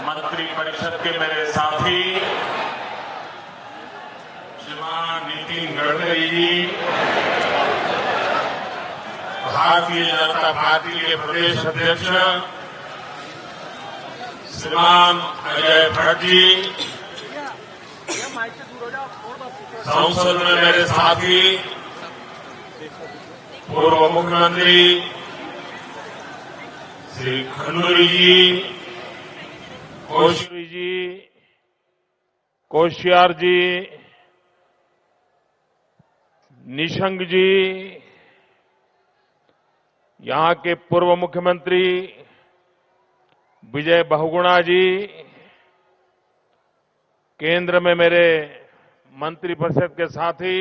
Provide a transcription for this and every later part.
मंत्रिपरिषद के मेरे साथी श्रीमान नितिन गडकरी जी, भारतीय जनता पार्टी के प्रदेश अध्यक्ष श्रीमान अजय भट्ट जी, संसद में मेरे साथी पूर्व मुख्यमंत्री श्री खंडूरी जी, कोश्यारी जी, कोश्यार जी, निशंक जी, यहां के पूर्व मुख्यमंत्री विजय बहुगुणा जी, केंद्र में मेरे मंत्रिपरिषद के साथी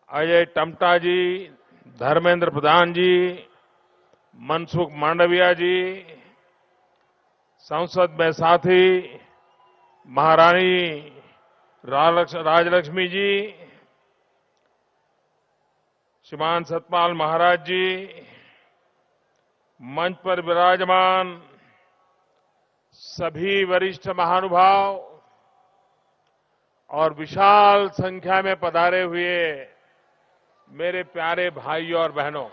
अजय टम्टा जी, धर्मेंद्र प्रधान जी, मनसुख मांडविया जी, संसद में साथी महारानी राजलक्ष्मी जी, श्रीमान सतपाल महाराज जी, मंच पर विराजमान सभी वरिष्ठ महानुभाव और विशाल संख्या में पधारे हुए मेरे प्यारे भाइयों और बहनों,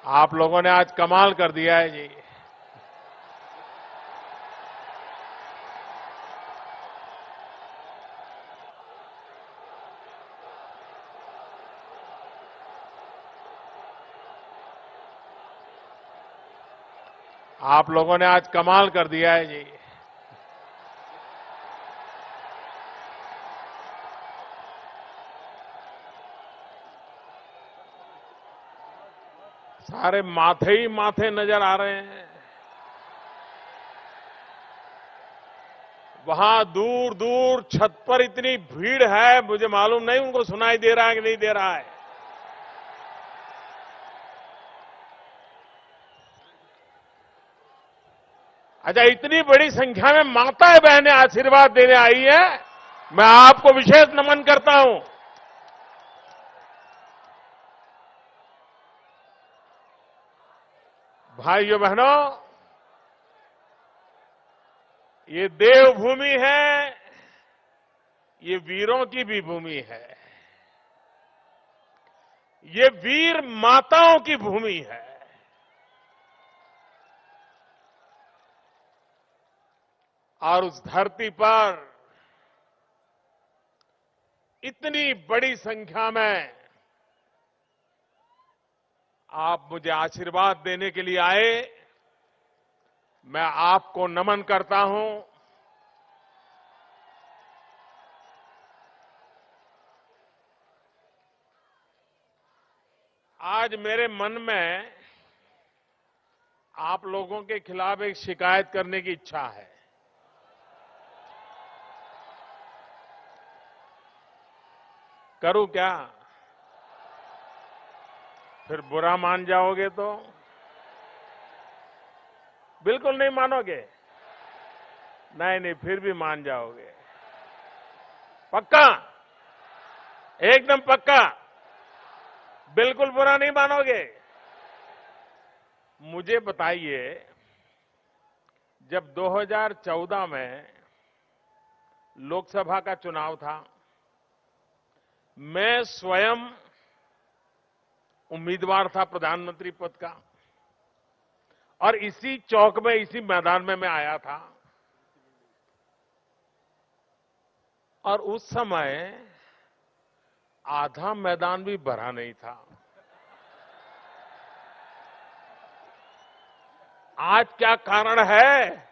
आप लोगों ने आज कमाल कर दिया है जी। आप लोगों ने आज कमाल कर दिया है जी। सारे माथे ही माथे नजर आ रहे हैं। वहां दूर दूर छत पर इतनी भीड़ है, मुझे मालूम नहीं उनको सुनाई दे रहा है कि नहीं दे रहा है। अच्छा, इतनी बड़ी संख्या में माताएं बहनें आशीर्वाद देने आई है, मैं आपको विशेष नमन करता हूं। भाइयों बहनों, ये देवभूमि है, ये वीरों की भी भूमि है, ये वीर माताओं की भूमि है। और उस धरती पर इतनी बड़ी संख्या में आप मुझे आशीर्वाद देने के लिए आए, मैं आपको नमन करता हूं। आज मेरे मन में आप लोगों के खिलाफ एक शिकायत करने की इच्छा है। करूं क्या? फिर बुरा मान जाओगे तो? बिल्कुल नहीं मानोगे? नहीं नहीं, फिर भी मान जाओगे। पक्का? एकदम पक्का? बिल्कुल बुरा नहीं मानोगे? मुझे बताइए, जब 2014 में लोकसभा का चुनाव था, मैं स्वयं उम्मीदवार था प्रधानमंत्री पद का, और इसी चौक में, इसी मैदान में मैं आया था। और उस समय आधा मैदान भी भरा नहीं था। आज क्या कारण है?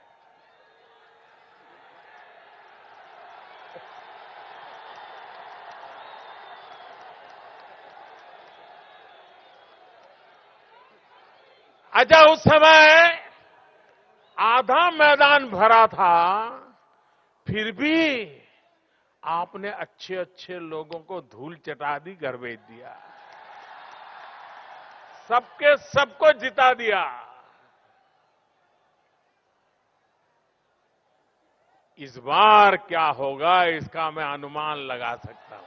अच्छा, उस समय आधा मैदान भरा था, फिर भी आपने अच्छे अच्छे लोगों को धूल चटा दी, घर भेज दिया, सबके सबको जिता दिया। इस बार क्या होगा इसका मैं अनुमान लगा सकता हूं।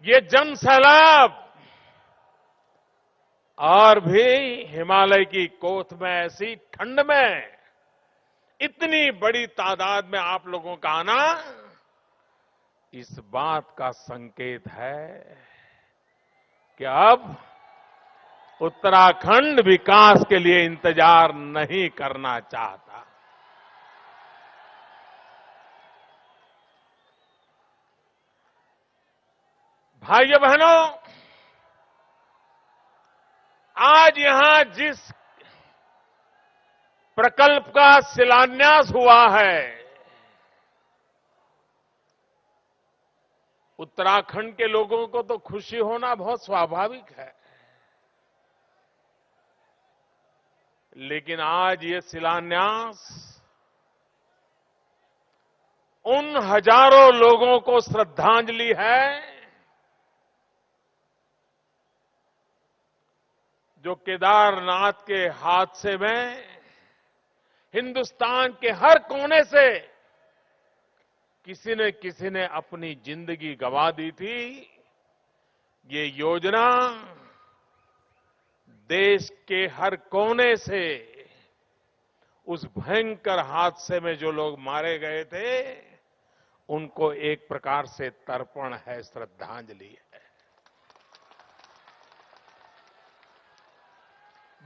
ये जन सैलाब और भी हिमालय की कोथ में ऐसी ठंड में इतनी बड़ी तादाद में आप लोगों का आना इस बात का संकेत है कि अब उत्तराखंड विकास के लिए इंतजार नहीं करना चाहता। भाइयों बहनों, आज यहां जिस प्रकल्प का शिलान्यास हुआ है, उत्तराखंड के लोगों को तो खुशी होना बहुत स्वाभाविक है, लेकिन आज ये शिलान्यास उन हजारों लोगों को श्रद्धांजलि है जो केदारनाथ के हादसे में हिंदुस्तान के हर कोने से किसी ने अपनी जिंदगी गंवा दी थी। ये योजना देश के हर कोने से उस भयंकर हादसे में जो लोग मारे गए थे उनको एक प्रकार से तर्पण है, श्रद्धांजलि है।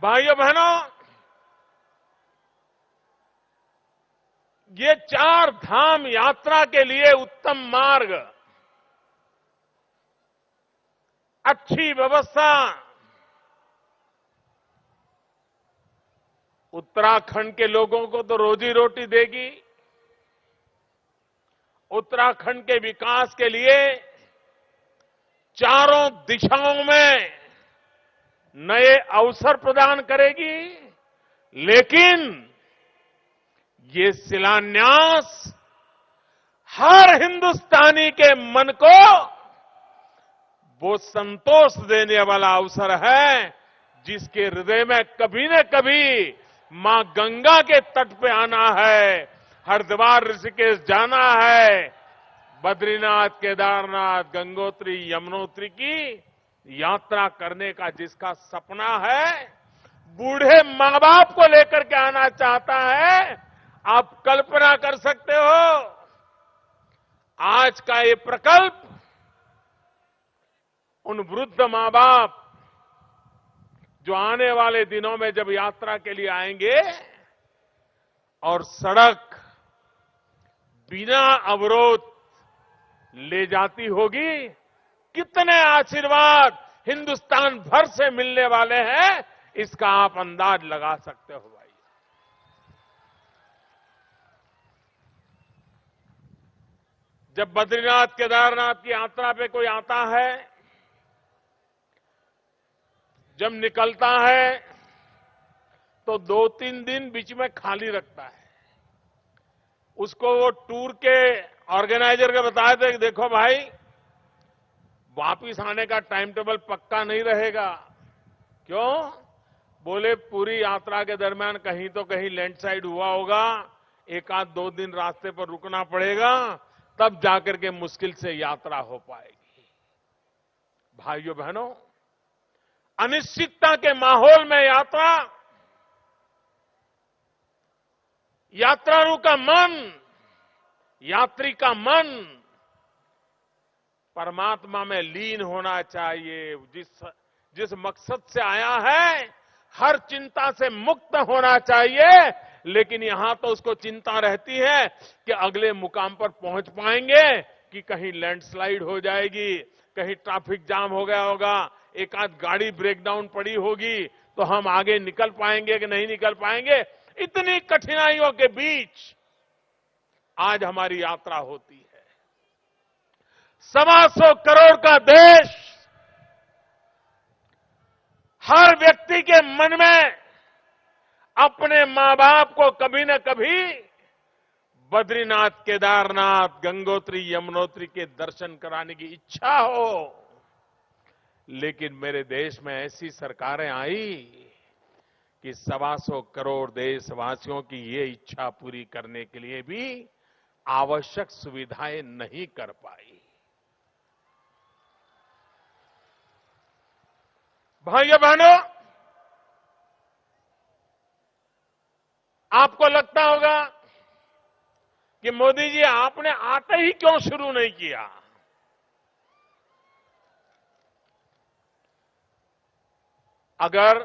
भाइयों बहनों, ये 4 धाम यात्रा के लिए उत्तम मार्ग, अच्छी व्यवस्था उत्तराखंड के लोगों को तो रोजी रोटी देगी, उत्तराखंड के विकास के लिए चारों दिशाओं में नए अवसर प्रदान करेगी, लेकिन ये शिलान्यास हर हिंदुस्तानी के मन को वो संतोष देने वाला अवसर है जिसके हृदय में कभी न कभी मां गंगा के तट पे आना है, हरिद्वार ऋषिकेश जाना है, बद्रीनाथ केदारनाथ गंगोत्री यमुनोत्री की यात्रा करने का जिसका सपना है, बूढ़े मां बाप को लेकर के आना चाहता है। आप कल्पना कर सकते हो आज का ये प्रकल्प उन वृद्ध मां बाप जो आने वाले दिनों में जब यात्रा के लिए आएंगे और सड़क बिना अवरोध ले जाती होगी, कितने आशीर्वाद हिंदुस्तान भर से मिलने वाले हैं, इसका आप अंदाज लगा सकते हो। भाई, जब बद्रीनाथ केदारनाथ की यात्रा पे कोई आता है, जब निकलता है तो 2-3 दिन बीच में खाली रखता है। उसको वो टूर के ऑर्गेनाइजर के बताए थे कि देखो भाई, वापिस आने का टाइम टेबल पक्का नहीं रहेगा। क्यों? बोले पूरी यात्रा के दरमियान कहीं तो कहीं लैंडस्लाइड हुआ होगा, 1-2 दिन रास्ते पर रुकना पड़ेगा, तब जाकर के मुश्किल से यात्रा हो पाएगी। भाइयों बहनों, अनिश्चितता के माहौल में यात्रालु का मन, यात्री का मन परमात्मा में लीन होना चाहिए। जिस मकसद से आया है हर चिंता से मुक्त होना चाहिए, लेकिन यहां तो उसको चिंता रहती है कि अगले मुकाम पर पहुंच पाएंगे कि कहीं लैंडस्लाइड हो जाएगी, कहीं ट्रैफिक जाम हो गया होगा, एक आध गाड़ी ब्रेकडाउन पड़ी होगी तो हम आगे निकल पाएंगे कि नहीं निकल पाएंगे। इतनी कठिनाइयों के बीच आज हमारी यात्रा होती है। 125 करोड़ का देश, हर व्यक्ति के मन में अपने मां बाप को कभी न कभी बद्रीनाथ केदारनाथ गंगोत्री यमुनोत्री के दर्शन कराने की इच्छा हो, लेकिन मेरे देश में ऐसी सरकारें आई कि 125 करोड़ देशवासियों की ये इच्छा पूरी करने के लिए भी आवश्यक सुविधाएं नहीं कर पाई। भाइयों बहनों, आपको लगता होगा कि मोदी जी आपने आते ही क्यों शुरू नहीं किया। अगर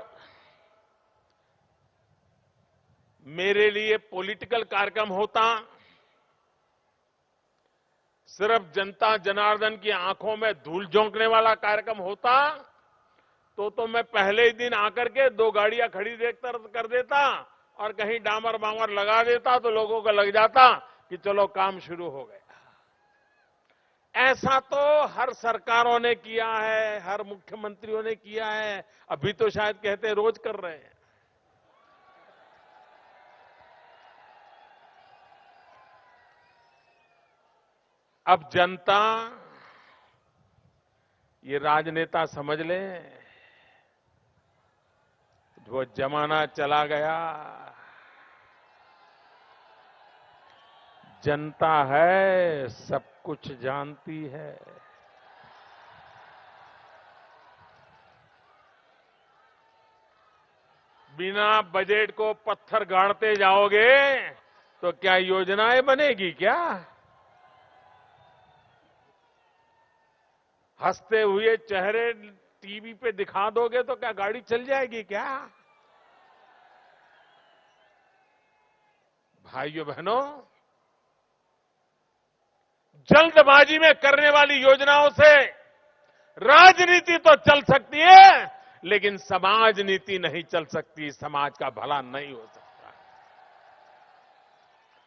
मेरे लिए पॉलिटिकल कार्यक्रम होता, सिर्फ जनता जनार्दन की आंखों में धूल झोंकने वाला कार्यक्रम होता, तो मैं पहले ही दिन आकर के 2 गाड़ियां खड़ी कर देता और कहीं डामर बामर लगा देता तो लोगों को लग जाता कि चलो काम शुरू हो गया। ऐसा तो हर सरकारों ने किया है, हर मुख्यमंत्रियों ने किया है, अभी तो शायद कहते रोज कर रहे हैं। अब जनता ये राजनेता समझ ले, वो जमाना चला गया। जनता है, सब कुछ जानती है। बिना बजट को पत्थर गाड़ते जाओगे तो क्या योजनाएं बनेगी क्या? हंसते हुए चेहरे टीवी पे दिखा दोगे तो क्या गाड़ी चल जाएगी क्या? भाइयों बहनों, जल्दबाजी में करने वाली योजनाओं से राजनीति तो चल सकती है, लेकिन समाज नीति नहीं चल सकती, समाज का भला नहीं हो सकता।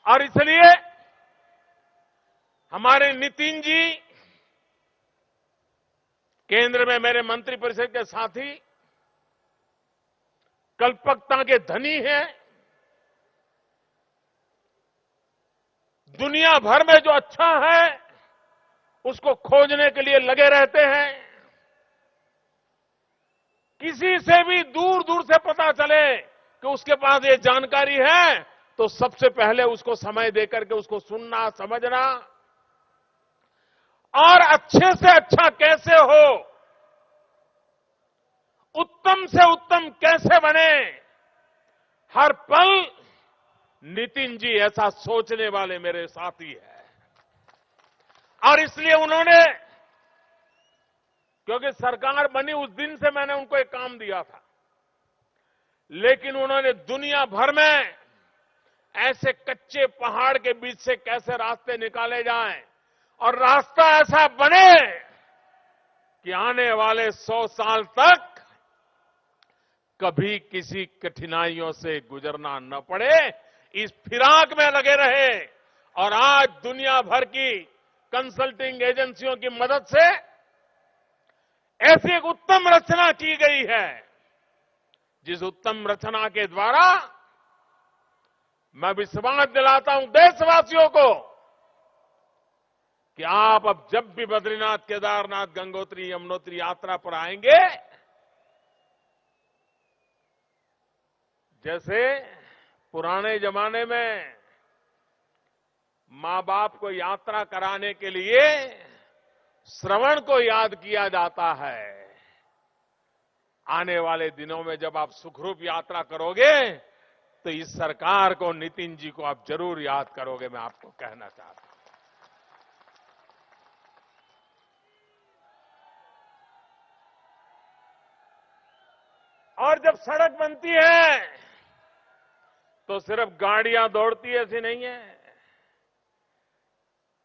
और इसलिए हमारे नितिन जी केंद्र में मेरे मंत्रिपरिषद के साथी कल्पकता के धनी हैं। दुनिया भर में जो अच्छा है उसको खोजने के लिए लगे रहते हैं। किसी से भी दूर दूर से पता चले कि उसके पास ये जानकारी है तो सबसे पहले उसको समय देकर के उसको सुनना, समझना और अच्छे से अच्छा कैसे हो, उत्तम से उत्तम कैसे बने, हर पल नितिन जी ऐसा सोचने वाले मेरे साथी हैं। और इसलिए उन्होंने, क्योंकि सरकार बनी उस दिन से मैंने उनको एक काम दिया था, लेकिन उन्होंने दुनिया भर में ऐसे कच्चे पहाड़ के बीच से कैसे रास्ते निकाले जाएं और रास्ता ऐसा बने कि आने वाले 100 साल तक कभी किसी कठिनाइयों से गुजरना न पड़े, इस फिराक में लगे रहे। और आज दुनिया भर की कंसल्टिंग एजेंसियों की मदद से ऐसी एक उत्तम रचना की गई है, जिस उत्तम रचना के द्वारा मैं विश्वास दिलाता हूं देशवासियों को कि आप अब जब भी बद्रीनाथ, केदारनाथ, गंगोत्री, यमुनोत्री यात्रा पर आएंगे, जैसे पुराने जमाने में मां बाप को यात्रा कराने के लिए श्रवण को याद किया जाता है, आने वाले दिनों में जब आप सुखरूप यात्रा करोगे तो इस सरकार को, नितिन जी को आप जरूर याद करोगे, मैं आपको कहना चाहता हूं। और जब सड़क बनती है तो सिर्फ गाड़ियां दौड़ती ऐसी नहीं है,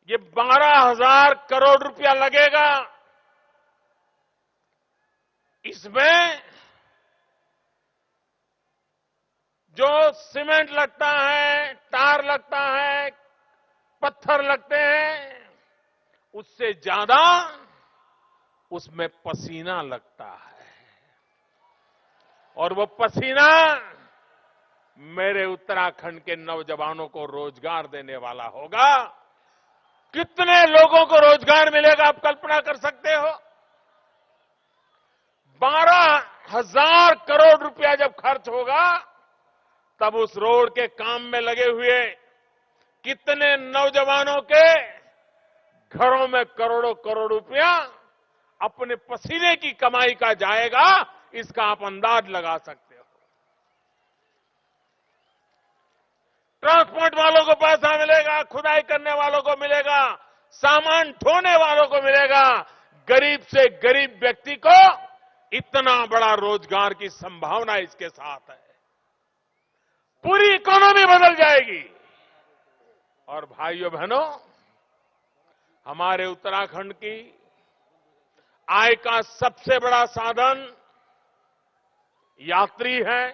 ये 12,000 करोड़ रुपया लगेगा। इसमें जो सीमेंट लगता है, टार लगता है, पत्थर लगते हैं, उससे ज्यादा उसमें पसीना लगता है। और वो पसीना मेरे उत्तराखंड के नौजवानों को रोजगार देने वाला होगा। कितने लोगों को रोजगार मिलेगा आप कल्पना कर सकते हो? 12,000 करोड़ रुपया जब खर्च होगा तब उस रोड के काम में लगे हुए कितने नौजवानों के घरों में करोड़ों करोड़ रुपया अपने पसीने की कमाई का जाएगा, इसका आप अंदाज लगा सकते हो। ट्रांसपोर्ट वालों को पैसा मिलेगा, खुदाई करने वालों को मिलेगा, सामान ढोने वालों को मिलेगा, गरीब से गरीब व्यक्ति को इतना बड़ा रोजगार की संभावना इसके साथ है। पूरी इकोनॉमी बदल जाएगी। और भाइयों बहनों, हमारे उत्तराखंड की आय का सबसे बड़ा साधन यात्री है।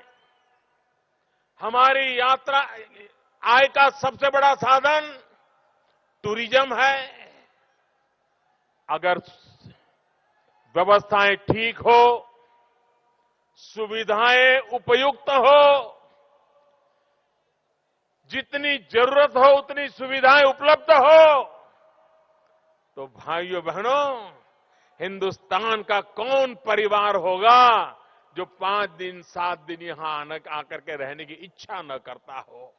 हमारी यात्रा आय का सबसे बड़ा साधन टूरिज्म है। अगर व्यवस्थाएं ठीक हो, सुविधाएं उपयुक्त हो, जितनी जरूरत हो उतनी सुविधाएं उपलब्ध हो, तो भाइयों बहनों, हिंदुस्तान का कौन परिवार होगा जो 5 दिन 7 दिन यहां आकर के रहने की इच्छा न करता हो।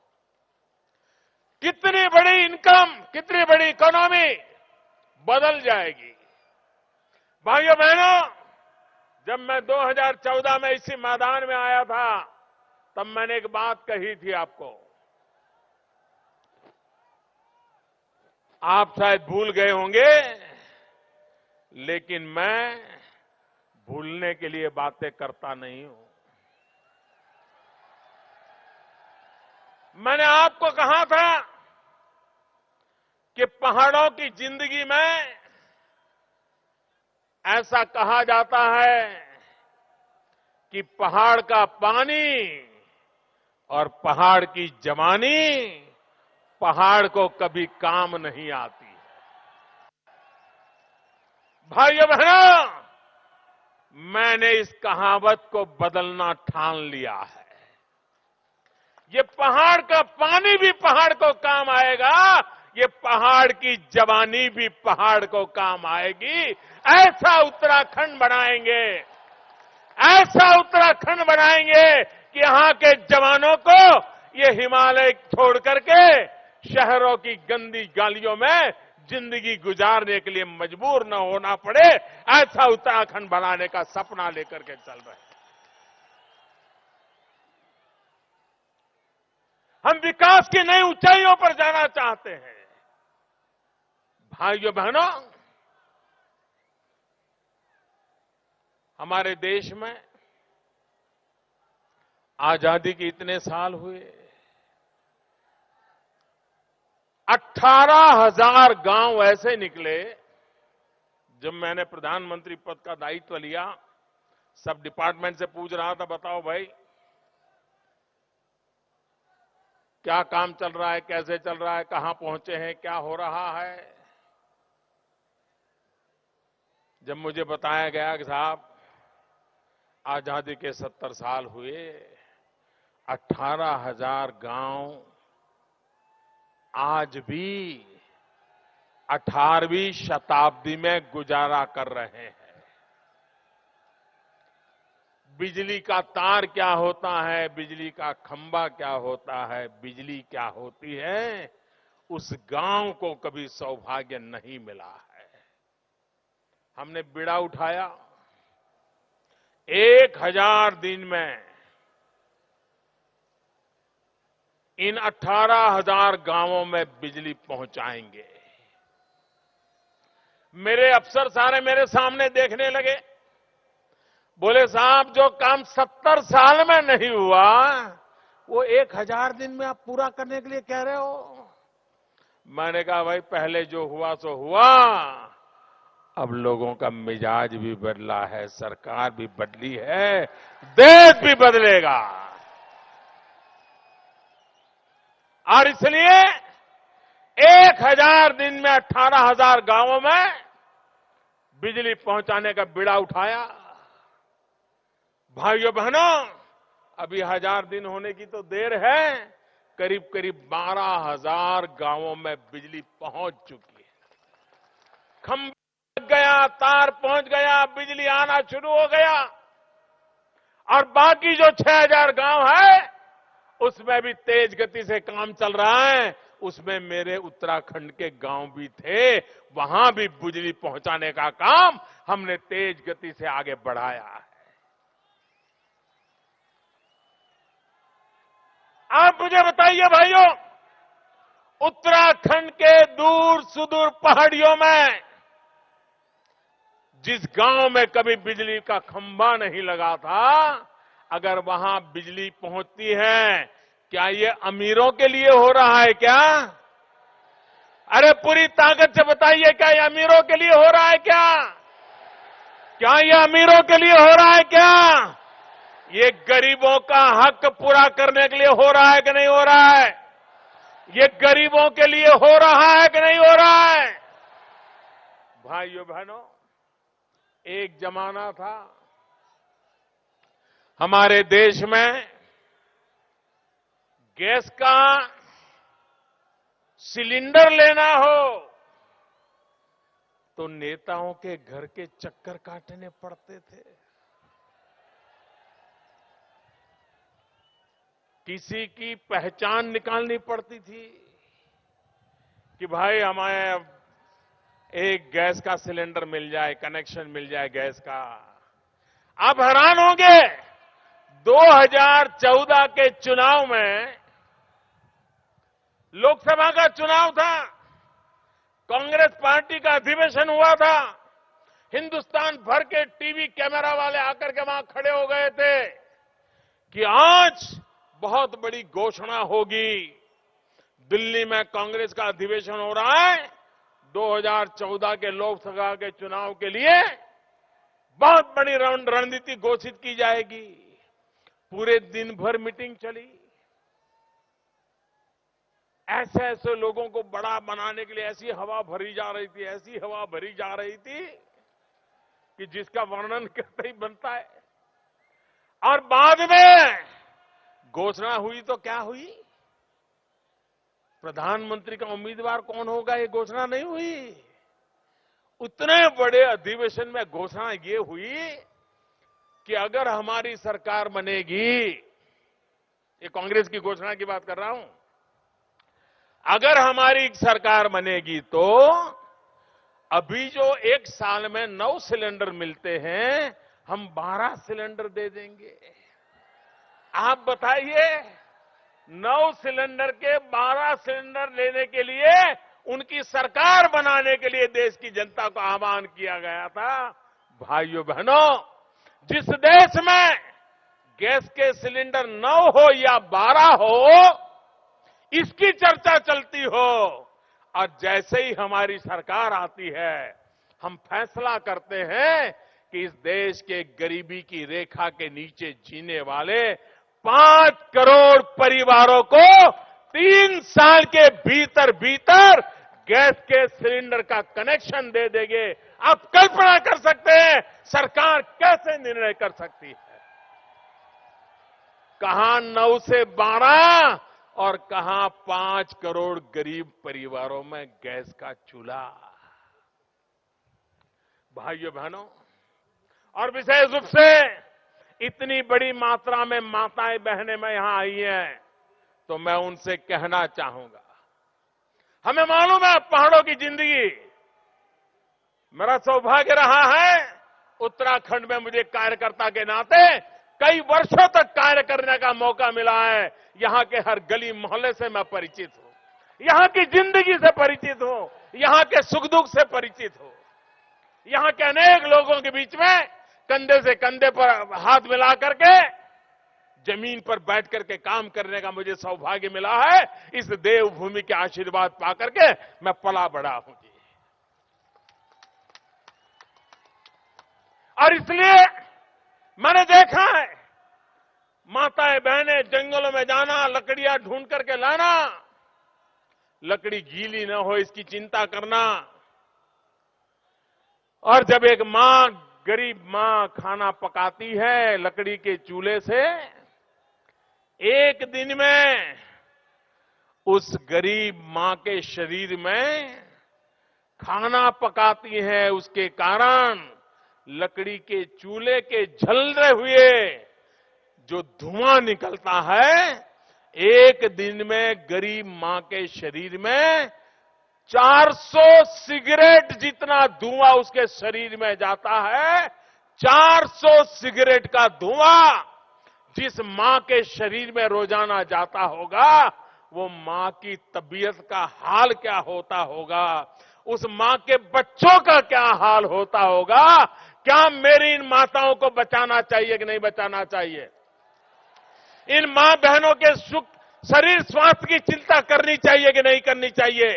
कितनी बड़ी इनकम, कितनी बड़ी इकोनॉमी बदल जाएगी। भाइयों बहनों, जब मैं 2014 में इसी मैदान में आया था तब मैंने एक बात कही थी आपको। आप शायद भूल गए होंगे, लेकिन मैं भूलने के लिए बातें करता नहीं हूं। मैंने आपको कहा था कि पहाड़ों की जिंदगी में ऐसा कहा जाता है कि पहाड़ का पानी और पहाड़ की जवानी पहाड़ को कभी काम नहीं आती। भाइयों बहनों, मैंने इस कहावत को बदलना ठान लिया है। ये पहाड़ का पानी भी पहाड़ को काम आएगा, ये पहाड़ की जवानी भी पहाड़ को काम आएगी। ऐसा उत्तराखंड बनाएंगे, ऐसा उत्तराखंड बनाएंगे कि यहां के जवानों को ये हिमालय छोड़ करके शहरों की गंदी गालियों में जिंदगी गुजारने के लिए मजबूर न होना पड़े। ऐसा उत्तराखंड बनाने का सपना लेकर के चल रहे हैं। हम विकास की नई ऊंचाइयों पर जाना चाहते हैं। भाइयों बहनों, हमारे देश में आजादी के इतने साल हुए, 18,000 गांव ऐसे निकले। जब मैंने प्रधानमंत्री पद का दायित्व लिया, सब डिपार्टमेंट से पूछ रहा था, बताओ भाई क्या काम चल रहा है, कैसे चल रहा है, कहां पहुंचे हैं, क्या हो रहा है। जब मुझे बताया गया कि साहब आजादी के 70 साल हुए, 18,000 गांव आज भी 18वीं शताब्दी में गुजारा कर रहे हैं। बिजली का तार क्या होता है, बिजली का खंभा क्या होता है, बिजली क्या होती है, उस गांव को कभी सौभाग्य नहीं मिला है। हमने बीड़ा उठाया, 1000 दिन में इन 18,000 गांवों में बिजली पहुंचाएंगे। मेरे अफसर सारे मेरे सामने देखने लगे, बोले साहब जो काम 70 साल में नहीं हुआ वो 1000 दिन में आप पूरा करने के लिए कह रहे हो। मैंने कहा भाई पहले जो हुआ सो हुआ, अब लोगों का मिजाज भी बदला है, सरकार भी बदली है, देश भी बदलेगा। और इसलिए 1000 दिन में 18,000 गांवों में बिजली पहुंचाने का बीड़ा उठाया। भाइयों बहनों, अभी 1000 दिन होने की तो देर है, करीब करीब 12,000 गांवों में बिजली पहुंच चुकी है। खंभा लग गया, तार पहुंच गया, बिजली आना शुरू हो गया। और बाकी जो 6,000 गांव है उसमें भी तेज गति से काम चल रहा है। उसमें मेरे उत्तराखंड के गांव भी थे, वहां भी बिजली पहुंचाने का काम हमने तेज गति से आगे बढ़ाया है। आप मुझे बताइए भाइयों, उत्तराखंड के दूर सुदूर पहाड़ियों में जिस गांव में कभी बिजली का खंभा नहीं लगा था, अगर वहां बिजली पहुंचती है, क्या ये अमीरों के लिए हो रहा है क्या? अरे पूरी ताकत से बताइए, क्या ये अमीरों के लिए हो रहा है क्या? क्या ये अमीरों के लिए हो रहा है क्या? ये गरीबों का हक पूरा करने के लिए हो रहा है कि नहीं हो रहा है? ये गरीबों के लिए हो रहा है कि नहीं हो रहा है? भाइयों बहनों, एक जमाना था हमारे देश में गैस का सिलेंडर लेना हो तो नेताओं के घर के चक्कर काटने पड़ते थे। किसी की पहचान निकालनी पड़ती थी कि भाई हमें एक गैस का सिलेंडर मिल जाए, कनेक्शन मिल जाए गैस का। आप हैरान होंगे, 2014 के चुनाव में, लोकसभा का चुनाव था, कांग्रेस पार्टी का अधिवेशन हुआ था, हिंदुस्तान भर के टीवी कैमरा वाले आकर के वहां खड़े हो गए थे कि आज बहुत बड़ी घोषणा होगी। दिल्ली में कांग्रेस का अधिवेशन हो रहा है, 2014 के लोकसभा के चुनाव के लिए बहुत बड़ी रणनीति घोषित की जाएगी। पूरे दिन भर मीटिंग चली। ऐसे ऐसे लोगों को बड़ा बनाने के लिए ऐसी हवा भरी जा रही थी, ऐसी हवा भरी जा रही थी कि जिसका वर्णन करते ही बनता है। और बाद में घोषणा हुई तो क्या हुई? प्रधानमंत्री का उम्मीदवार कौन होगा, ये घोषणा नहीं हुई। उतने बड़े अधिवेशन में घोषणा ये हुई कि अगर हमारी सरकार बनेगी, ये कांग्रेस की घोषणा की बात कर रहा हूं, अगर हमारी सरकार बनेगी तो अभी जो एक साल में 9 सिलेंडर मिलते हैं, हम 12 सिलेंडर दे देंगे। आप बताइए, 9 सिलेंडर के 12 सिलेंडर लेने के लिए उनकी सरकार बनाने के लिए देश की जनता को आह्वान किया गया था। भाइयों बहनों, जिस देश में गैस के सिलेंडर 9 हो या 12 हो, इसकी चर्चा चलती हो, और जैसे ही हमारी सरकार आती है, हम फैसला करते हैं कि इस देश के गरीबी की रेखा के नीचे जीने वाले 5 करोड़ परिवारों को 3 साल के भीतर भीतर गैस के सिलेंडर का कनेक्शन दे देंगे। आप कल्पना कर सकते हैं सरकार कैसे निर्णय कर सकती है। कहां 9 से 12 और कहां 5 करोड़ गरीब परिवारों में गैस का चूल्हा। भाइयों बहनों, और विशेष रूप से इतनी बड़ी मात्रा में माताएं बहनें में यहां आई हैं, तो मैं उनसे कहना चाहूंगा, हमें मालूम है पहाड़ों की जिंदगी। मेरा सौभाग्य रहा है उत्तराखंड में मुझे कार्यकर्ता के नाते कई वर्षों तक कार्य करने का मौका मिला है। यहां के हर गली मोहल्ले से मैं परिचित हूं, यहां की जिंदगी से परिचित हूं, यहां के सुख दुख से परिचित हूं। यहां के अनेक लोगों के बीच में कंधे से कंधे पर हाथ मिला करके जमीन पर बैठ करके काम करने का मुझे सौभाग्य मिला है। इस देवभूमि के आशीर्वाद पा करके मैं पला बड़ा हूं जी। और इसलिए मैंने देखा है, माताएं बहनें जंगलों में जाना, लकड़ियां ढूंढ करके लाना, लकड़ी गीली न हो इसकी चिंता करना। और जब एक मां, गरीब मां खाना पकाती है लकड़ी के चूल्हे से, एक दिन में उस गरीब मां के शरीर में खाना पकाती है, उसके कारण लकड़ी के चूल्हे के जलते हुए जो धुआं निकलता है, एक दिन में गरीब मां के शरीर में 400 सिगरेट जितना धुआं उसके शरीर में जाता है। 400 सिगरेट का धुआं जिस मां के शरीर में रोजाना जाता होगा, वो मां की तबीयत का हाल क्या होता होगा, उस मां के बच्चों का क्या हाल होता होगा। क्या मेरी इन माताओं को बचाना चाहिए कि नहीं बचाना चाहिए? इन मां बहनों के सुख शरीर स्वास्थ्य की चिंता करनी चाहिए कि नहीं करनी चाहिए?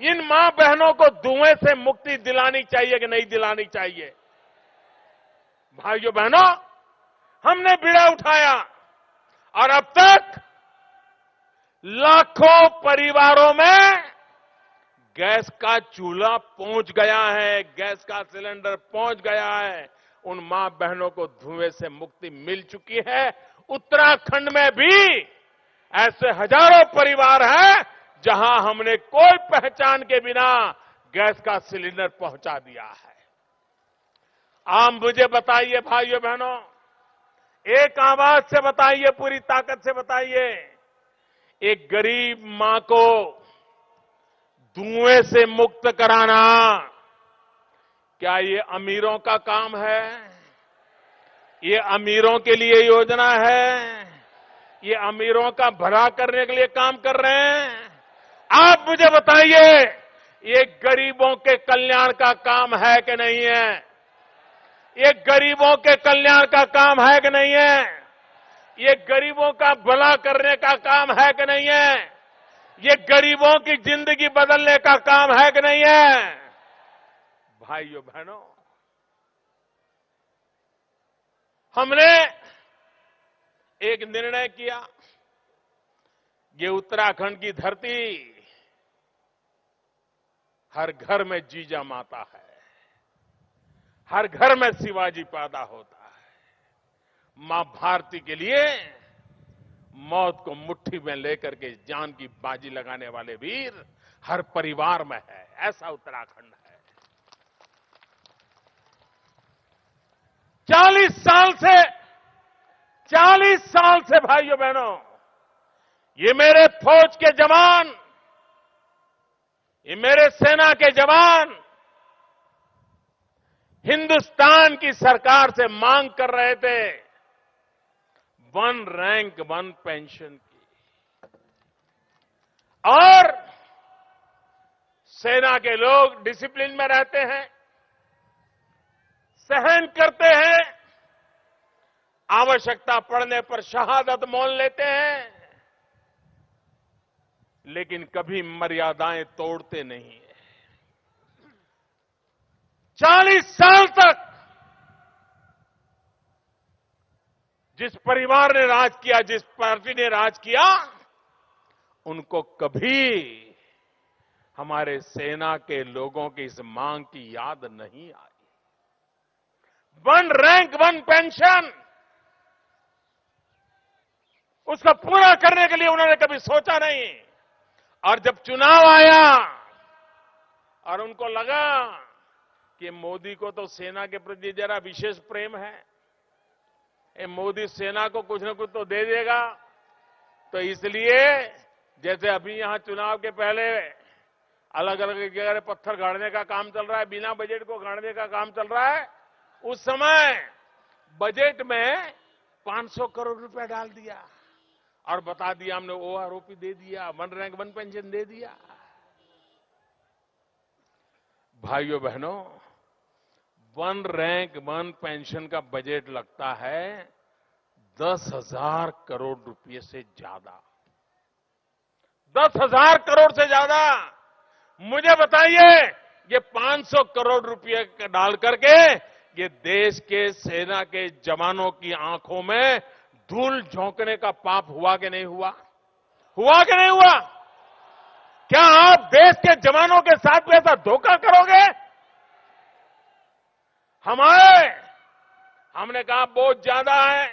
इन मां बहनों को धुएं से मुक्ति दिलानी चाहिए कि नहीं दिलानी चाहिए? भाइयों बहनों, हमने बीड़ा उठाया और अब तक लाखों परिवारों में गैस का चूल्हा पहुंच गया है, गैस का सिलेंडर पहुंच गया है। उन मां बहनों को धुएं से मुक्ति मिल चुकी है। उत्तराखंड में भी ऐसे हजारों परिवार हैं जहां हमने कोई पहचान के बिना गैस का सिलेंडर पहुंचा दिया है। आप मुझे बताइए भाइयों बहनों, एक आवाज से बताइए, पूरी ताकत से बताइए, एक गरीब मां को धुएं से मुक्त कराना क्या ये अमीरों का काम है? ये अमीरों के लिए योजना है? ये अमीरों का भला करने के लिए काम कर रहे हैं? आप मुझे बताइए, ये गरीबों के कल्याण का काम है कि नहीं है? ये गरीबों के कल्याण का काम है कि नहीं है? ये गरीबों का भला करने का काम है कि नहीं है? ये गरीबों की जिंदगी बदलने का काम है कि नहीं है? भाइयों बहनों, हमने एक निर्णय किया, ये उत्तराखंड की धरती हर घर में जीजा माता है, हर घर में शिवाजी पैदा होता है। मां भारती के लिए मौत को मुट्ठी में लेकर के जान की बाजी लगाने वाले वीर हर परिवार में है। ऐसा उत्तराखंड है। 40 साल से भाइयों बहनों, ये मेरे फौज के जवान, ये मेरे सेना के जवान हिंदुस्तान की सरकार से मांग कर रहे थे 1 रैंक 1 पेंशन की। और सेना के लोग डिसिप्लिन में रहते हैं, सहन करते हैं, आवश्यकता पड़ने पर शहादत मोल लेते हैं, लेकिन कभी मर्यादाएं तोड़ते नहीं है। 40 साल तक जिस परिवार ने राज किया, जिस पार्टी ने राज किया, उनको कभी हमारे सेना के लोगों की इस मांग की याद नहीं आई। 1 रैंक 1 पेंशन, उसको पूरा करने के लिए उन्होंने कभी सोचा नहीं। और जब चुनाव आया और उनको लगा कि मोदी को तो सेना के प्रति जरा विशेष प्रेम है, मोदी सेना को कुछ न कुछ तो दे देगा, तो इसलिए जैसे अभी यहां चुनाव के पहले अलग अलग जगह पत्थर गाड़ने का काम चल रहा है, बिना बजट को गाड़ने का काम चल रहा है, उस समय बजट में 500 करोड़ रुपया डाल दिया और बता दिया हमने ओआरओपी दे दिया, 1 रैंक 1 पेंशन दे दिया। भाइयों बहनों, 1 रैंक 1 पेंशन का बजट लगता है 10,000 करोड़ रुपए से ज्यादा। 10,000 करोड़ से ज्यादा। मुझे बताइए, ये 500 करोड़ रुपए डाल करके ये देश के सेना के जवानों की आंखों में धूल झोंकने का पाप हुआ कि नहीं हुआ? हुआ कि नहीं हुआ? क्या आप देश के जवानों के साथ भी ऐसा धोखा करोगे? हमने कहा बहुत ज्यादा है।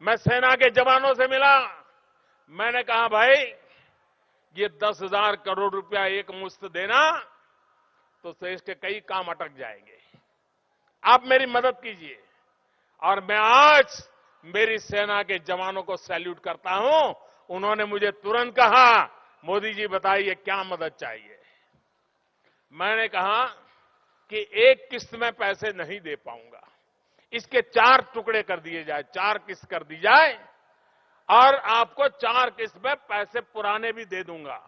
मैं सेना के जवानों से मिला, मैंने कहा भाई ये 10,000 करोड़ रुपया एक मुश्त देना तो देश के कई काम अटक जाएंगे, आप मेरी मदद कीजिए। और मैं आज मेरी सेना के जवानों को सैल्यूट करता हूं। उन्होंने मुझे तुरंत कहा, मोदी जी बताइए क्या मदद चाहिए। मैंने कहा कि एक किस्त में पैसे नहीं दे पाऊंगा, इसके 4 टुकड़े कर दिए जाए, 4 किस्त कर दी जाए और आपको 4 किस्त में पैसे पुराने भी दे दूंगा।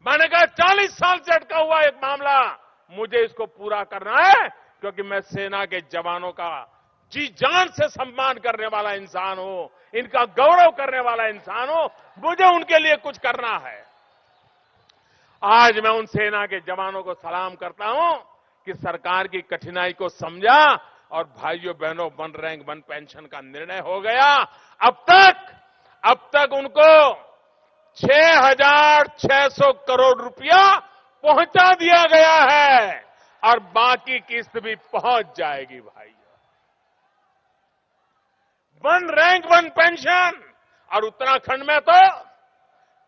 मैंने कहा 40 साल से अटका हुआ एक मामला, मुझे इसको पूरा करना है, क्योंकि मैं सेना के जवानों का जी जान से सम्मान करने वाला इंसान हूं, इनका गौरव करने वाला इंसान हूं, मुझे उनके लिए कुछ करना है। आज मैं उन सेना के जवानों को सलाम करता हूं कि सरकार की कठिनाई को समझा और भाइयों बहनों वन रैंक वन पेंशन का निर्णय हो गया। अब तक उनको 6,600 करोड़ रुपया पहुंचा दिया गया है और बाकी किस्त भी पहुंच जाएगी भाइयों। वन रैंक वन पेंशन, और उत्तराखंड में तो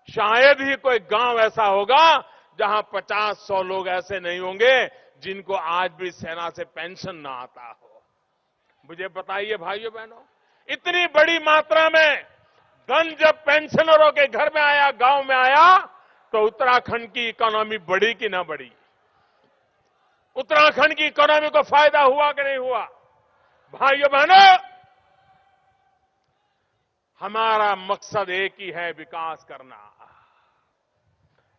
शायद ही कोई गांव ऐसा होगा जहां 50-100 लोग ऐसे नहीं होंगे जिनको आज भी सेना से पेंशन ना आता हो। मुझे बताइए भाइयों बहनों, इतनी बड़ी मात्रा में धन जब पेंशनरों के घर में आया, गांव में आया, तो उत्तराखंड की इकोनॉमी बढ़ी कि ना बढ़ी? उत्तराखंड की इकोनॉमी को फायदा हुआ कि नहीं हुआ? भाइयों बहनों, हमारा मकसद एक ही है, विकास करना।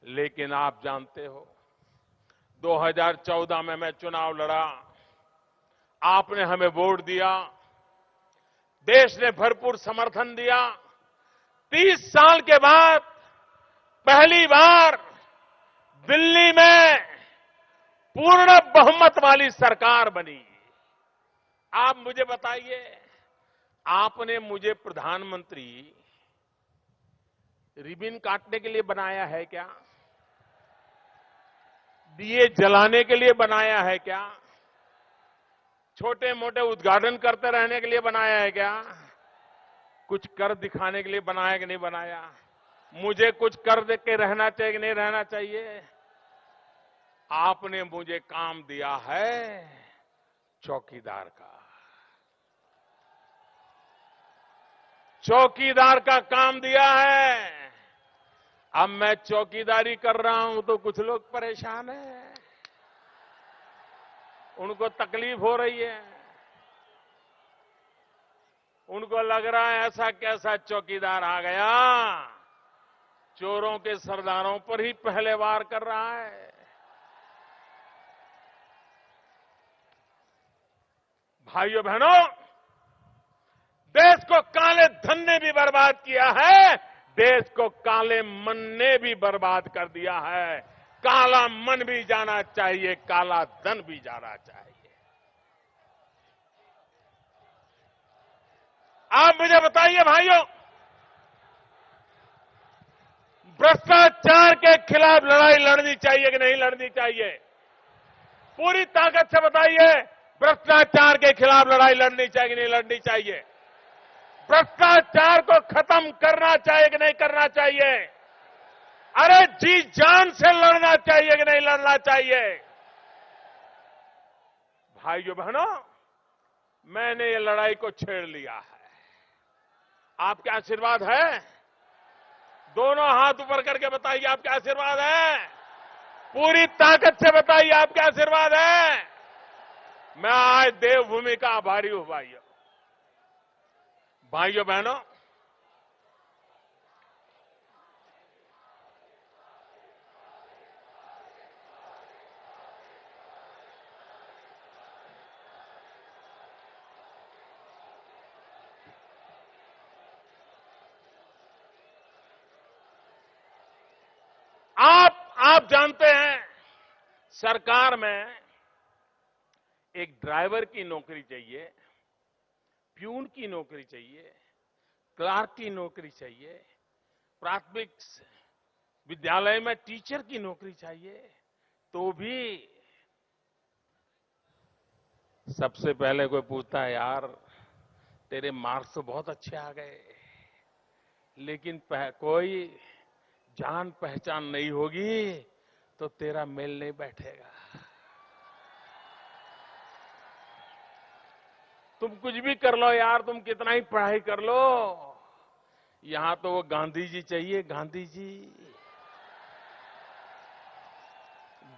लेकिन आप जानते हो 2014 में मैं चुनाव लड़ा, आपने हमें वोट दिया, देश ने भरपूर समर्थन दिया। 30 साल के बाद पहली बार दिल्ली में पूर्ण बहुमत वाली सरकार बनी। आप मुझे बताइए, आपने मुझे प्रधानमंत्री रिबन काटने के लिए बनाया है क्या? दिए जलाने के लिए बनाया है क्या? छोटे मोटे उद्घाटन करते रहने के लिए बनाया है क्या? कुछ कर दिखाने के लिए बनाया कि नहीं बनाया? मुझे कुछ कर दे के रहना चाहिए कि नहीं रहना चाहिए? आपने मुझे काम दिया है चौकीदार का। चौकीदार का काम दिया है। अब मैं चौकीदारी कर रहा हूं तो कुछ लोग परेशान हैं, उनको तकलीफ हो रही है, उनको लग रहा है ऐसा कैसा चौकीदार आ गया, चोरों के सरदारों पर ही पहले वार कर रहा है। भाइयों बहनों, देश को काले धन ने भी बर्बाद किया है, देश को काले मन ने भी बर्बाद कर दिया है। काला मन भी जाना चाहिए, काला धन भी जाना चाहिए। आप मुझे बताइए भाइयों, भ्रष्टाचार के खिलाफ लड़ाई लड़नी चाहिए कि नहीं लड़नी चाहिए? पूरी ताकत से बताइए, भ्रष्टाचार के खिलाफ लड़ाई लड़नी चाहिए कि नहीं लड़नी चाहिए? भ्रष्टाचार को खत्म करना चाहिए कि नहीं करना चाहिए? अरे जी जान से लड़ना चाहिए कि नहीं लड़ना चाहिए? भाइयों बहनों, मैंने ये लड़ाई को छेड़ लिया है। आपके आशीर्वाद है? दोनों हाथ ऊपर करके बताइए, आपके आशीर्वाद है? पूरी ताकत से बताइए, आपके आशीर्वाद है? मैं आज देवभूमि का आभारी हूं भाइयों। भाइयों बहनों, आप जानते हैं, सरकार में एक ड्राइवर की नौकरी चाहिए, प्यून की नौकरी चाहिए, क्लार्क की नौकरी चाहिए, प्राथमिक विद्यालय में टीचर की नौकरी चाहिए, तो भी सबसे पहले कोई पूछता है, यार तेरे मार्क्स तो बहुत अच्छे आ गए, लेकिन कोई जान पहचान नहीं होगी तो तेरा मेल नहीं बैठेगा। तुम कुछ भी कर लो यार, तुम कितना ही पढ़ाई कर लो, यहां तो वो गांधी जी चाहिए, गांधी जी।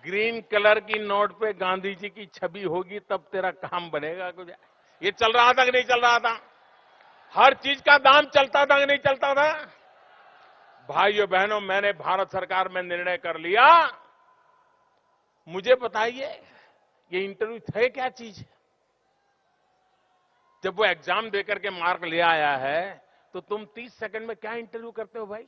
ग्रीन कलर की नोट पे गांधी जी की छवि होगी तब तेरा काम बनेगा कुछ। ये चल रहा था कि नहीं चल रहा था? हर चीज का दाम चलता था कि नहीं चलता था? भाइयों बहनों, मैंने भारत सरकार में निर्णय कर लिया। मुझे बताइए, ये इंटरव्यू थे क्या चीज? जब वो एग्जाम देकर के मार्क ले आया है, तो तुम 30 सेकंड में क्या इंटरव्यू करते हो भाई?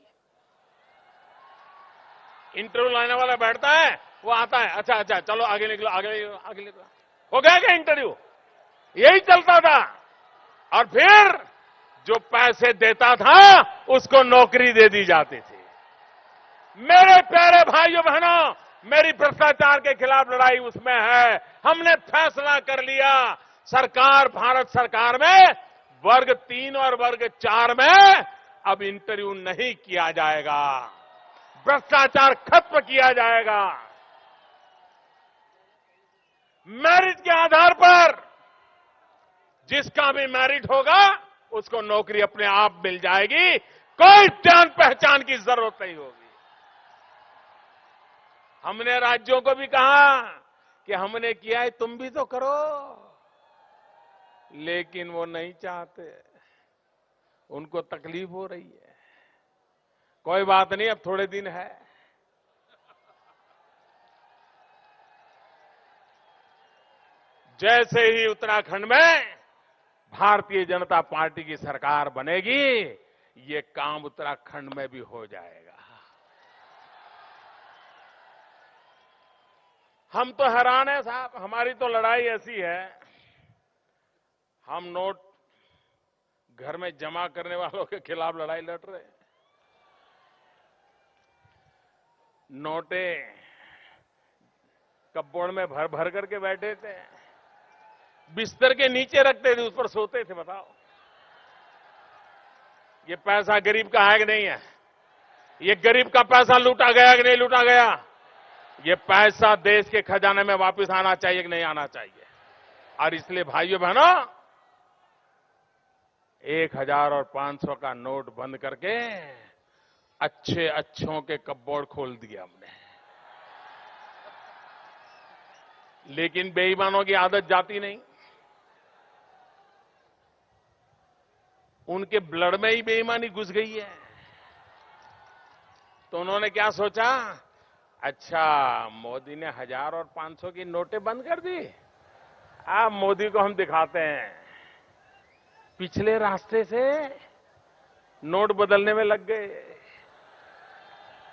इंटरव्यू लाने वाला बैठता है, वो आता है, अच्छा अच्छा चलो आगे निकलो, आगे निकलो, आगे निकलो, हो गया क्या इंटरव्यू? यही चलता था। और फिर जो पैसे देता था उसको नौकरी दे दी जाती थी। मेरे प्यारे भाइयों बहनों, मेरी भ्रष्टाचार के खिलाफ लड़ाई उसमें है। हमने फैसला कर लिया, सरकार, भारत सरकार में वर्ग 3 और वर्ग 4 में अब इंटरव्यू नहीं किया जाएगा, भ्रष्टाचार खत्म किया जाएगा। मेरिट के आधार पर जिसका भी मेरिट होगा उसको नौकरी अपने आप मिल जाएगी, कोई जान पहचान की जरूरत नहीं होगी। हमने राज्यों को भी कहा कि हमने किया है, तुम भी तो करो, लेकिन वो नहीं चाहते, उनको तकलीफ हो रही है। कोई बात नहीं, अब थोड़े दिन है। जैसे ही उत्तराखंड में भारतीय जनता पार्टी की सरकार बनेगी, ये काम उत्तराखंड में भी हो जाएगा। हम तो हैरान है साहब, हमारी तो लड़ाई ऐसी है, हम नोट घर में जमा करने वालों के खिलाफ लड़ाई लड़ रहे हैं। नोटे कपबोर्ड में भर भर करके बैठे थे, बिस्तर के नीचे रखते थे, उस पर सोते थे। बताओ, ये पैसा गरीब का है कि नहीं है? ये गरीब का पैसा लूटा गया कि नहीं लूटा गया? ये पैसा देश के खजाने में वापस आना चाहिए कि नहीं आना चाहिए? और इसलिए भाइयों बहनों, 1000 और 500 का नोट बंद करके अच्छे अच्छों के कपबोर्ड खोल दिया हमने। लेकिन बेईमानों की आदत जाती नहीं, उनके ब्लड में ही बेईमानी घुस गई है। तो उन्होंने क्या सोचा, अच्छा मोदी ने 1000 और 500 की नोटें बंद कर दी, अब मोदी को हम दिखाते हैं। पिछले रास्ते से नोट बदलने में लग गए।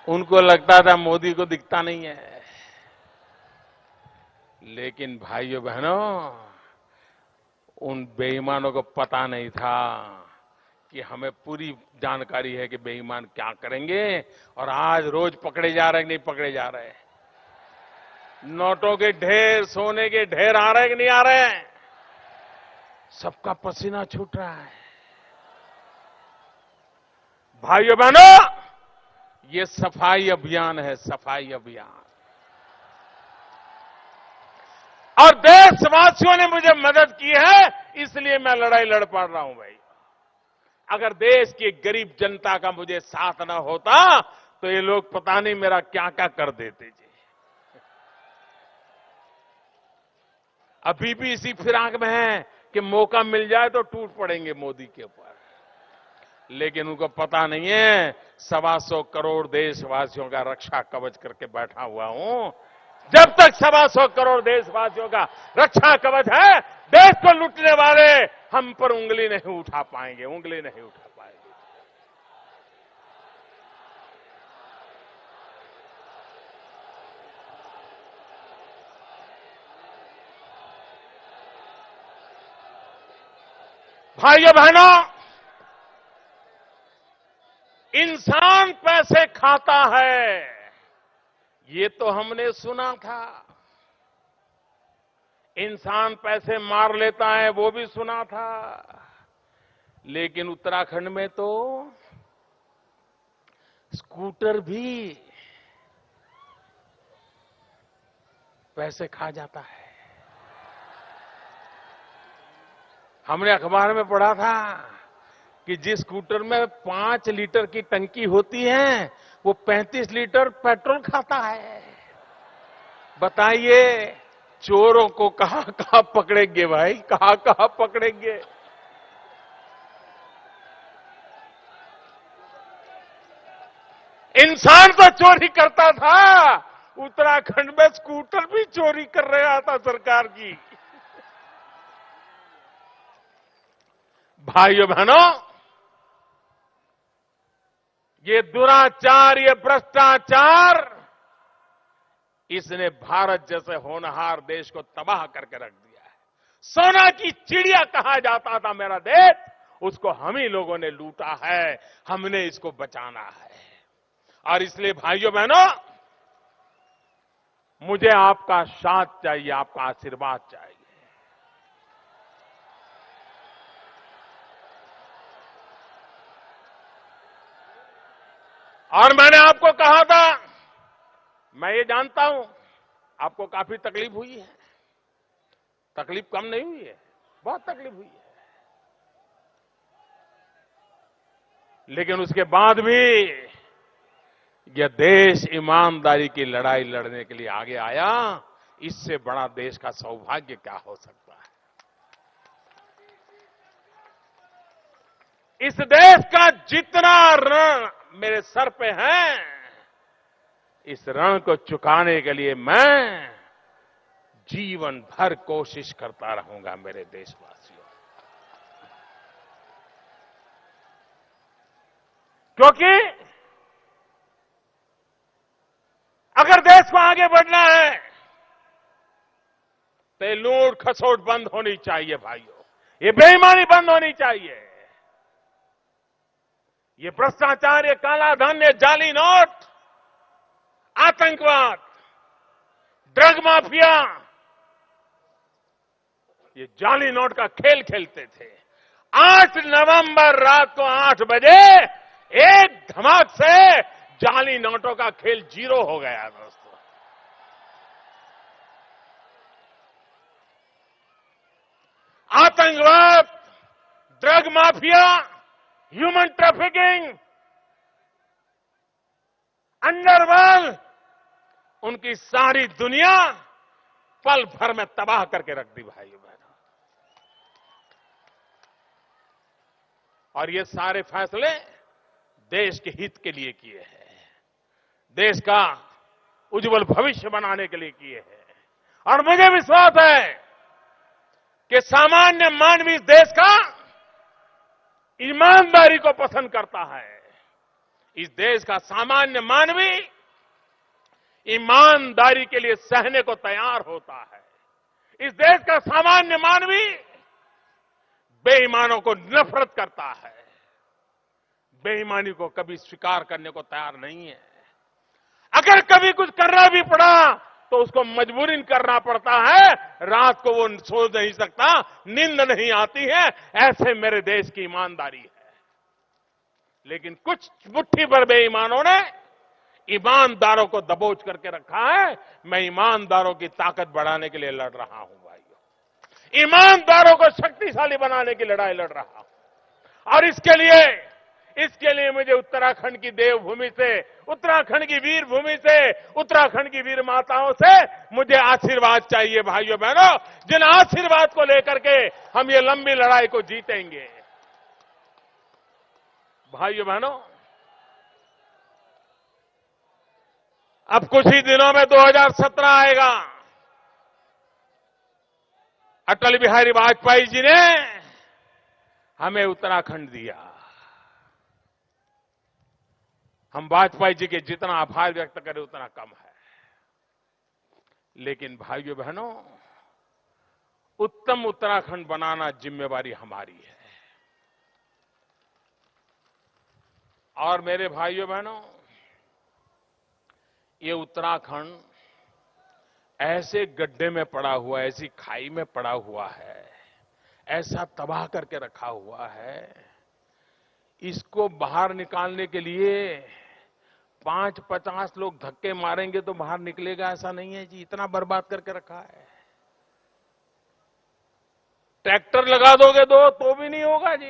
उनको लगता था मोदी को दिखता नहीं है। लेकिन भाइयों बहनों, उन बेईमानों को पता नहीं था कि हमें पूरी जानकारी है कि बेईमान क्या करेंगे, और आज रोज पकड़े जा रहे हैं कि नहीं पकड़े जा रहे हैं? नोटों के ढेर, सोने के ढेर आ रहे हैं कि नहीं आ रहे हैं? सबका पसीना छूट रहा है। भाइयों बहनों, ये सफाई अभियान है, सफाई अभियान। और देशवासियों ने मुझे मदद की है, इसलिए मैं लड़ाई लड़ पा रहा हूं भाई। अगर देश की गरीब जनता का मुझे साथ न होता तो ये लोग पता नहीं मेरा क्या क्या कर देते जी। अभी भी इसी फिराक में है कि मौका मिल जाए तो टूट पड़ेंगे मोदी के ऊपर। लेकिन उनको पता नहीं है, 125 करोड़ देशवासियों का रक्षा कवच करके बैठा हुआ हूं। जब तक 125 करोड़ देशवासियों का रक्षा कवच है, देश को लूटने वाले हम पर उंगली नहीं उठा पाएंगे, उंगली नहीं उठा पाएंगे। भाइयों बहनों, इंसान पैसे खाता है, ये तो हमने सुना था। इंसान पैसे मार लेता है, वो भी सुना था। लेकिन उत्तराखंड में तो स्कूटर भी पैसे खा जाता है। हमने अखबार में पढ़ा था कि जिस स्कूटर में 5 लीटर की टंकी होती है वो 35 लीटर पेट्रोल खाता है। बताइए चोरों को कहां कहां पकड़ेंगे भाई, कहां कहां पकड़ेंगे। इंसान तो चोरी करता था, उत्तराखंड में स्कूटर भी चोरी कर रहा था सरकार की। भाइयों बहनों, ये दुराचार, ये भ्रष्टाचार, इसने भारत जैसे होनहार देश को तबाह करके रख दिया है। सोना की चिड़िया कहा जाता था मेरा देश, उसको हम ही लोगों ने लूटा है। हमने इसको बचाना है। और इसलिए भाइयों बहनों, मुझे आपका साथ चाहिए, आपका आशीर्वाद चाहिए। और मैंने आपको कहा था, मैं ये जानता हूं आपको काफी तकलीफ हुई है। तकलीफ कम नहीं हुई है, बहुत तकलीफ हुई है। लेकिन उसके बाद भी यह देश ईमानदारी की लड़ाई लड़ने के लिए आगे आया। इससे बड़ा देश का सौभाग्य क्या हो सकता है। इस देश का जितना ऋण मेरे सर पे है, इस ऋण को चुकाने के लिए मैं जीवन भर कोशिश करता रहूंगा मेरे देशवासियों। क्योंकि अगर देश को आगे बढ़ना है तो ये लूट खसोट बंद होनी चाहिए भाइयों, ये बेईमानी बंद होनी चाहिए। ये भ्रष्टाचार, ये काला धन, ये जाली नोट, आतंकवाद, ड्रग माफिया, ये जाली नोट का खेल खेलते थे। 8 नवंबर रात को 8 बजे एक धमाक से जाली नोटों का खेल जीरो हो गया दोस्तों। आतंकवाद, drug mafia, human trafficking, underworld, उनकी सारी दुनिया पल भर में तबाह करके रख दी भाइयों बहनों। और ये सारे फैसले देश के हित के लिए किए हैं, देश का उज्जवल भविष्य बनाने के लिए किए हैं। और मुझे विश्वास है कि सामान्य मानवी इस देश का ईमानदारी को पसंद करता है। इस देश का सामान्य मानवी ईमानदारी के लिए सहने को तैयार होता है। इस देश का सामान्य मानवी बेईमानों को नफरत करता है, बेईमानी को कभी स्वीकार करने को तैयार नहीं है। अगर कभी कुछ करना भी पड़ा तो उसको मजबूरीन करना पड़ता है। रात को वो सो नहीं सकता, नींद नहीं आती है। ऐसे मेरे देश की ईमानदारी है। लेकिन कुछ मुट्ठी भर बेईमानों ने ईमानदारों को दबोच करके रखा है। मैं ईमानदारों की ताकत बढ़ाने के लिए लड़ रहा हूं भाइयों, ईमानदारों को शक्तिशाली बनाने की लड़ाई लड़ रहा हूं। और इसके लिए मुझे उत्तराखंड की देवभूमि से, उत्तराखंड की वीर भूमि से, उत्तराखंड की वीर माताओं से मुझे आशीर्वाद चाहिए भाइयों बहनों, जिन आशीर्वाद को लेकर के हम ये लंबी लड़ाई को जीतेंगे। भाइयों बहनों, अब कुछ ही दिनों में 2017 आएगा। अटल बिहारी वाजपेयी जी ने हमें उत्तराखंड दिया। हम वाजपेयी जी के जितना आभार व्यक्त करें उतना कम है। लेकिन भाइयों बहनों, उत्तम उत्तराखंड बनाना जिम्मेवारी हमारी है। और मेरे भाइयों बहनों, ये उत्तराखंड ऐसे गड्ढे में पड़ा हुआ है, ऐसी खाई में पड़ा हुआ है, ऐसा तबाह करके रखा हुआ है। इसको बाहर निकालने के लिए 5-50 लोग धक्के मारेंगे तो बाहर निकलेगा, ऐसा नहीं है जी। इतना बर्बाद करके रखा है, ट्रैक्टर लगा दोगे तो भी नहीं होगा जी।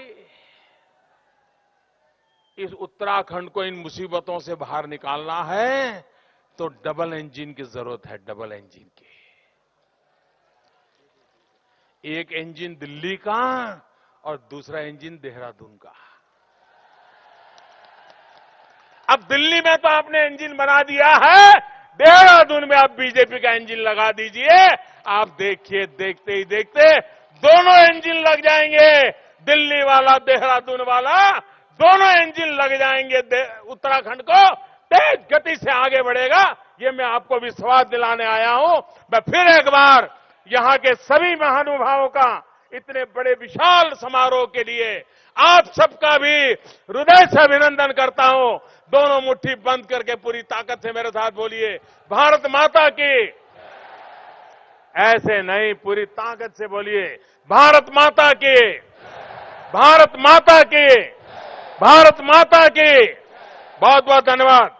इस उत्तराखंड को इन मुसीबतों से बाहर निकालना है तो डबल इंजन की जरूरत है, डबल इंजन की। एक इंजन दिल्ली का और दूसरा इंजन देहरादून का। अब दिल्ली में तो आपने इंजन बना दिया है, देहरादून में आप बीजेपी का इंजन लगा दीजिए। आप देखिए, देखते ही देखते दोनों इंजन लग जाएंगे, दिल्ली वाला देहरादून वाला, दोनों इंजन लग जाएंगे। उत्तराखंड को तेज गति से आगे बढ़ेगा, ये मैं आपको विश्वास दिलाने आया हूं। मैं फिर एक बार यहां के सभी महानुभावों का इतने बड़े विशाल समारोह के लिए आप सबका भी हृदय से अभिनंदन करता हूं। दोनों मुट्ठी बंद करके पूरी ताकत से मेरे साथ बोलिए, भारत माता की। ऐसे नहीं, पूरी ताकत से बोलिए, भारत माता की, भारत माता की, भारत माता की। बहुत बहुत धन्यवाद।